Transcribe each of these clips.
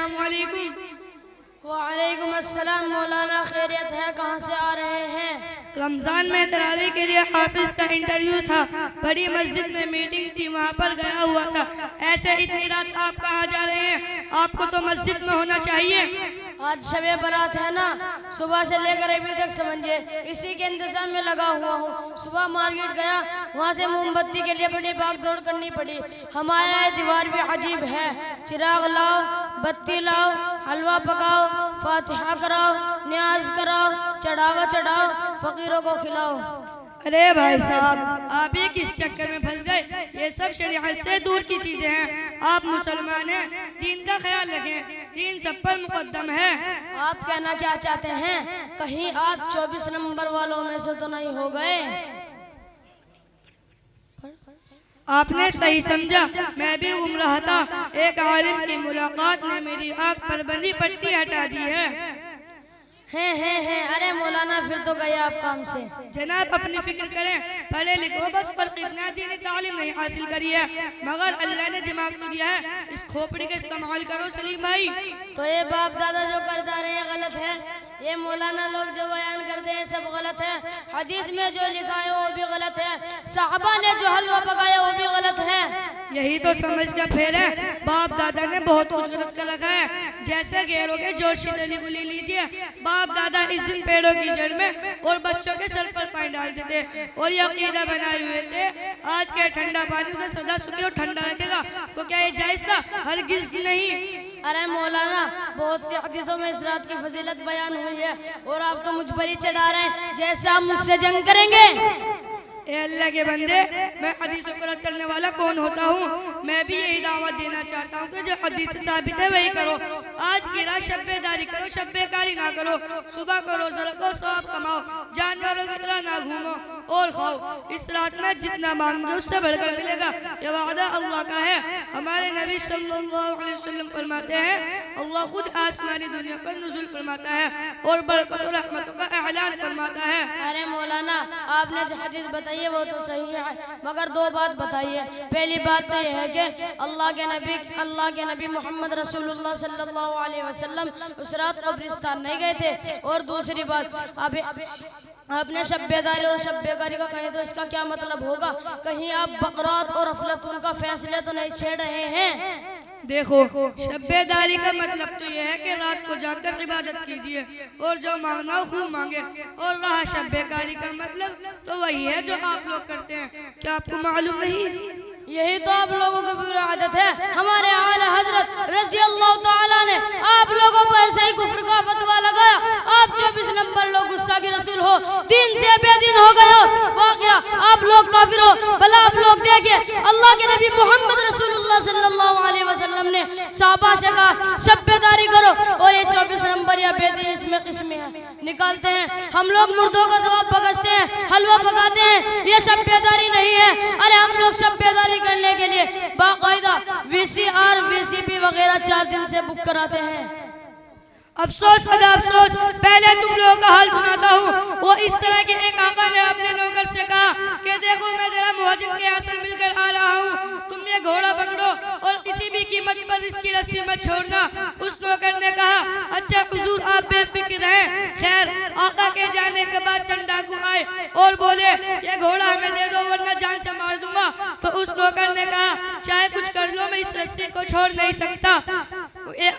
अस्सलाम वालेकुम। वालेकुम अस्सलाम। मौलाना खैरियत है, कहाँ से आ रहे हैं? रमज़ान में तरावी के लिए हाफिज का इंटरव्यू था, बड़ी मस्जिद में मीटिंग थी, वहाँ पर गया हुआ था। ऐसे इतनी रात आप कहाँ जा रहे हैं? आपको तो मस्जिद में होना चाहिए। आज शबे बारात है ना, सुबह से लेकर अभी तक समझिए इसी के इंतजाम में लगा हुआ हूँ। सुबह मार्केट गया, वहाँ से मोमबत्ती के लिए बड़ी भाग दौड़ करनी पड़ी। हमारा दीवार भी अजीब है, चिराग लाओ, बत्ती लाओ, हलवा पकाओ, फातिहा कराओ, न्याज कराओ, चढ़ावा चढ़ाओ, फकीरों को खिलाओ। अरे भाई साहब, आप ये किस चक्कर में फंस गए? ये सब शरीयत से दूर की चीजें हैं। आप मुसलमान हैं, दीन का ख्याल रखें, दीन सब पर मुकद्दम है। आप कहना क्या चाहते हैं? कहीं आप 24 नंबर वालों में से तो नहीं हो गए? आपने सही समझा, मैं भी घूम रहा था। एक आलिम की मुलाकात ने मेरी आँख पर बंधी पट्टी हटा दी है। हैं। अरे मौलाना फिर तो गए आप काम से। जनाब अपनी फिक्र करें, पढ़े लिखो बस, पर कितना दीनी तालीम नहीं हासिल करी है, मगर अल्लाह ने दिमाग तो दिया है, इस खोपड़ी का इस्तेमाल करो सलीम भाई। तो ये बाप दादा जो करता रहे हैं गलत है, ये मौलाना लोग जो बयान करते हैं सब गलत है। हदीस में जो लिखा है वो भी गलत है, साहबा ने जो हलवा पकाया वो भी गलत है। यही तो समझ का फेर है, बाप दादा ने बहुत कुछ गलत कर रखा है। जैसे गैरों के जोशी अली को ले लीजिए, बाप दादा इस दिन पेड़ों की जड़ में और बच्चों के सर पर पानी डालते थे और ये अकीदा बनाए हुए थे आज के ठंडा पानी से सदा सुखी और ठंडा रखेगा। तो क्या ये जायज था? हरगिज नहीं। अरे मौलाना, बहुत सी हदीसों में इस रात की फजीलत बयान हुई है और आप तो मुझ पर ही चढ़ा रहे हैं जैसे आप मुझसे जंग करेंगे। ए अल्लाह के बंदे, मैं हदीसों को रद्द करने वाला कौन होता हूँ? मैं भी यही दावत देना चाहता हूँ कि जो हदीस से साबित है वही करो। आज की रात शब्बेदारी करो, शब्बेकारी ना करो। सुबह को रोजा रखो, सवाब कमाओ, जानवरों की तरह ना घूमो और खाओ। इस रात में जितना मांगोगे उससे बढ़कर मिलेगा, ये वादा अल्लाह का है। हमारे नबी सल्लल्लाहु अलैहि वसल्लम फरमाते हैं, अल्लाह खुद आसमानी दुनिया पर नुज़ुल फरमाता है और बरकत और रहमतों का ऐलान फरमाता है। अरे मौलाना, आपने जो हदीस बताई है वो तो सही है, मगर दो बात बताइए। पहली बात तो यह है कि अल्लाह के नबी मोहम्मद रसूलुल्लाह सल्लल्लाहु अलैहि वसल्लम उस रात कब्रिस्तान नहीं गए थे। और दूसरी बात, आपने शब्बेदारी और शब्बेकारी का कहें तो इसका क्या मतलब होगा? कहीं आप बकरात और अफलातून का फैसले तो नहीं छेड़ रहे हैं? देखो, शब्बेदारी का मतलब तो यह है कि रात को जाकर इबादत कीजिए और जो मांगना हो खूब मांगे। और रहा शब्बेकारी का मतलब तो वही है जो आप लोग करते हैं। क्या आपको मालूम नहीं? यही तो आप लोगों की बुरी आदत है। हमारे आला हजरत रज़ी अल्लाह तआला ने आप लोगों पर सही कुफ्र का फतवा लगाया। आप 24 नंबर लोग गुस्सा की रसूल हो, दीन से बेदीन हो गए हो, वाकया आप लोग काफिर हो। भला आप लोग देखिए, अल्लाह के नबी मोहम्मद रसूलुल्लाह सल्लल्लाहु अलैहि वसल्लम ने साहबा से कहा शब्बेदारी करो, और ये 24 नंबर या बेदीन इसमें किस्में हैं निकालते हैं। हम लोग मुर्दों का जवाब पकड़ते हैं, हलवा पकाते हैं, ये शब्बेदारी नहीं है। अरे हम लोग शब्बेदारी करने के लिए बाकायदा VCR VCP वगैरह 4 दिन से बुक कराते हैं। अफसोस खुदा अफसोस, पहले तुम लोगों का हाल सुनाता हूँ। वो इस तरह के एक आका ने अपने नौकर से कहा कि देखो मैं जरा मुहाजिर के यहाँ से मिलकर आ रहा हूँ, तुम ये घोड़ा पकड़ो और किसी भी कीमत पर इसकी रस्सी मत छोड़ना। उस नौकर ने कहा, अच्छा हुजूर आप बेफिक्र हैं। खैर, आका के जाने के बाद चंद डाकू आए और बोले ये घोड़ा हमें दे दो वरना जान से मार दूंगा। तो उस नौकर ने कहा, चाहे कुछ कर लो, मैं इस रस्सी को छोड़ नहीं सकता।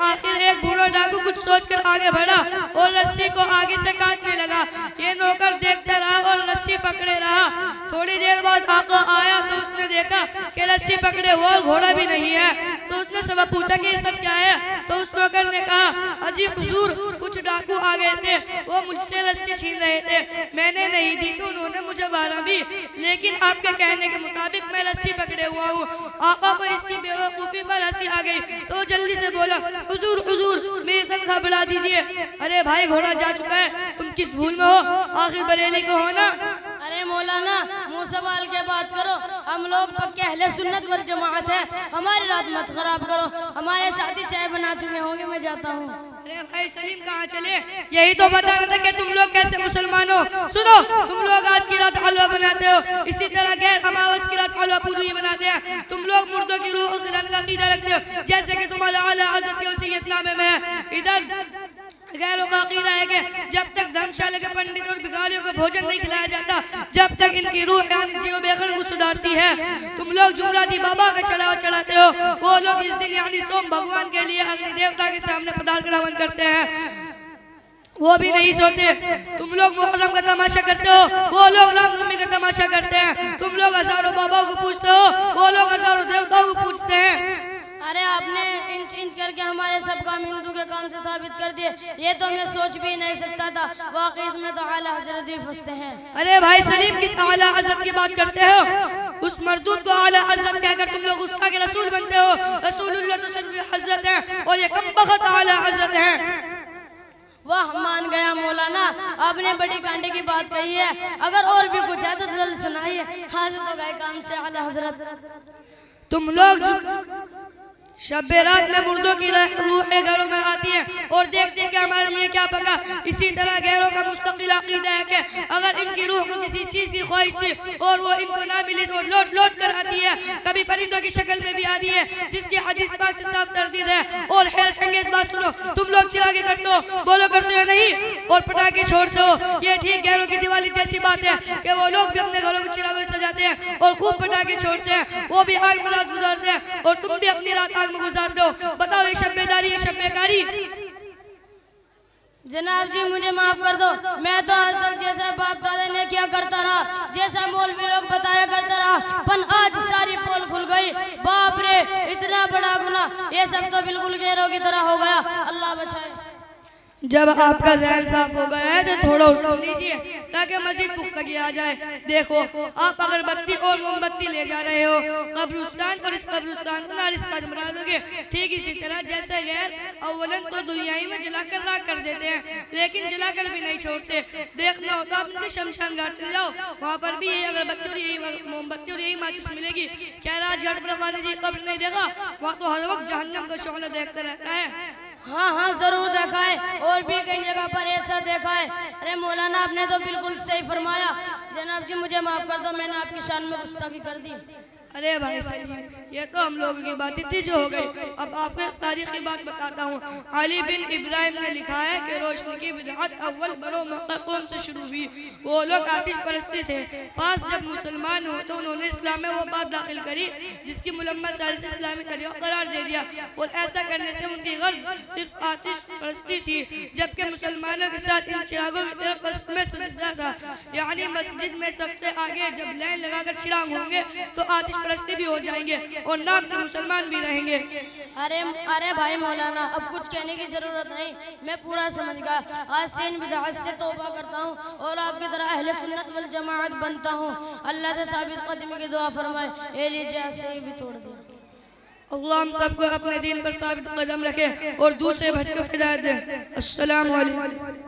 आखिर एक बूढ़ा डाकू कुछ सोचकर आगे बढ़ा और रस्सी को आगे से काटने लगा। ये नौकर देखता रहा और रस्सी पकड़े रहा। थोड़ी देर बाद आका आया तो उसने देखा कि रस्सी पकड़े हुआ घोड़ा भी नहीं है। तो उसने सबब पूछा कि ये सब क्या है? तो उस नौकर ने कहा, अजी हुजूर, कुछ डाकू आ गए थे, वो मुझसे रस्सी छीन रहे थे, मैंने नहीं दी तो उन्होंने मुझे मारा भी, लेकिन आपके कहने के मुताबिक मैं रस्सी पकड़े हुआ हूँ। आका को इसकी बेवकूफ़ी पर हंसी आ गई तो जल्दी से बोला, हुजूर हुजूर मेरी तनख्वाह बढ़ा दीजिए। अरे भाई, घोड़ा जा चुका है, तुम किस भूल में हो? आखिर बरेली को हो ना? अरे मौलाना, मुंह संभाल के बात करो, हम लोग पक्के अहले सुन्नत वल जमाअत है, हमारी रात मत खराब करो। हमारे साथी चाय बना चुके होंगे, मैं जाता हूँ। अरे भाई सलीम, कहाँ चले? यही तो बताना था कि तुम लोग कैसे मुसलमान हो। सुनो, तुम लोग आज की रात हलवा बनाते हो, इसी तरह गैर अमावस की रात हलवा पूरी बनाते हैं। तुम लोग मुर्दों की रूह खिलाने का अकीदा रखते हो, जैसे कि तुम्हारा आला हज़रत के वसीयतनामे में इधर गैरों का अकीदा है कि जब तक धर्मशाला के पंडित और भिखारियों को भोजन नहीं खिलाया जाता, जब तक इनकी रूह यानी जीव बेखर को सुधारती है। तुम लोग जुमराती बाबा का चढ़ावा चढ़ाते हो, वो लोग इस दिन यानी सोम भगवान के लिए अग्नि देवता के सामने पदार्थ कर हवन करते हैं, वो भी नहीं सोते। तुम लोग मुहर्रम का तमाशा करते हो, वो लोग रामनवमी का तमाशा करते हैं। तुम लोग हजारों बाबाओं को पूछते हो, वो लोग हजारों देवताओं को पूछते हैं। अरे आपने इंच इंच करके हमारे सब काम हिंदू के काम से साबित कर दिए, ये तो मैं सोच भी नहीं सकता था। वाकई इसमें तो आला हजरत भी फंसते हैं। अरे भाई सलीम, किस आला हजरत की बात करते हो? उस मरदूद को आला हजरत कहकर तुम लोग उसका के रसूल बनते हो। रसूलुल्लाह तो सिर्फ हजरत है और ये कमबख्त आला हजरत है। वाह, मान गया मौलाना, आपने बड़ी कांडे की बात कही है। अगर और भी कुछ है तो जल्द सुनाइए। हाजिर तो गए काम से आला हजरत। तुम लोग शब्बे रात में मुर्दों की रूहें घरों में आती हैं और देखते हैं कि हमारे लिए क्या पका। इसी तरह गैरों का मुस्तकिल अकीदा है कि अगर इनकी रूह को किसी चीज की ख्वाहिश थी और वो इनको ना मिली तो लौट लौट कर आती है। कभी परिंदों की शक्ल में भी आती है, जिसकी हदीस पाक से साफ तरदीद है। और हैरत अंगेज बात सुनो, तुम लोग चिरागे करते हो, बोलो करते हो नहीं, और पटाखे छोड़ते हो। ये ठीक गैरों की दिवाली जैसी बात है कि वो लोग भी अपने घरों को चिरागों से सजाते हैं और खूब पटाखे छोड़ते हैं। वो भी आग में रात गुजारते हैं और तुम भी अपनी रात आग में गुजार दो। बताओ, ये शब्बेदारी, ये शब्बेकारी? जनाब जी मुझे माफ कर दो, मैं तो आज तक जैसा बाप दादा ने क्या करता रहा, जैसा मौलवी लोग बताया करता रहा, पर आज सारी पोल खुल गई। बाप रे, इतना बड़ा गुनाह, ये सब तो बिल्कुल गैरों की तरह हो गया। अल्लाह बचाए। जब आपका ज़हन साफ हो गया है तो थोड़ा सुन लीजिए ताकि मजीद पुख्तगी आ जाए। देखो, आप अगरबत्ती और मोमबत्ती ले जा रहे हो कब्रिस्तान, और इस कब्रिस्तान को नारिस्तान बना दोगे। ठीक इसी तरह जैसे गैर अव्वलन तो दुनियाई में जलाकर राख कर देते हैं, लेकिन जलाकर भी नहीं छोड़ते। देखना होता आप उनके शमशान घाट चले जाओ, वहाँ पर भी यही अगरबत्ती और यही मोमबत्ती और यही माचिस मिलेगी। क्या राजघाट पर रवानी जी कब्र नहीं देखा? वहाँ तो हर वक्त जहन्नम का शोला देखता रहता है। हाँ हाँ जरूर देखा है, और भी कई जगह पर ऐसा देखा है। अरे मौलाना, आपने तो बिल्कुल सही फरमाया। जनाब जी मुझे माफ कर दो, मैंने आपकी शान में गुस्ताखी कर दी। अरे भाई सलीम, ये तो हम लोगों की बात थी जो हो गई। अब आपको एक तारीख की बात बताता हूँ। अली बिन इब्राहिम ने लिखा है कि रोशनी की बिदअत अव्वल बरो मक्का कौम से शुरू हुई। वो लोग आतिश परस्ती थे। पास जब मुसलमान हुए तो उन्होंने इस्लाम में वो बात दाखिल करी जिसकी मुलम्मा साजिश इस्लामी तरीका करार दे दिया, और ऐसा करने से उनकी गर्ज सिर्फ आतिश परस्ती थी, जबकि मुसलमानों के साथ इन चिरागों की तरफ फर्स्ट में सजदा था। यानी मस्जिद में सबसे आगे जब लाइन लगाकर चिराग होंगे तो आतिश परस्ती भी हो जाएंगे और नाम के मुसलमान भी रहेंगे। अरे भाई मौलाना, अब कुछ कहने की जरूरत नहीं, मैं पूरा समझ गया। आज से इन बिदअत से तौबा करता हूँ और आपकी तरह अहले सुन्नत वल जमाअत बनता हूँ। अल्लाह से साबित कदमी की दुआ फरमाए। ए लीजिए, से भी तोड़ दिया। अल्लाह हम सबको अपने दीन पर साबित कदम रखे और दूसरे भटके हिदायत दे। अस्सलाम वालेकुम।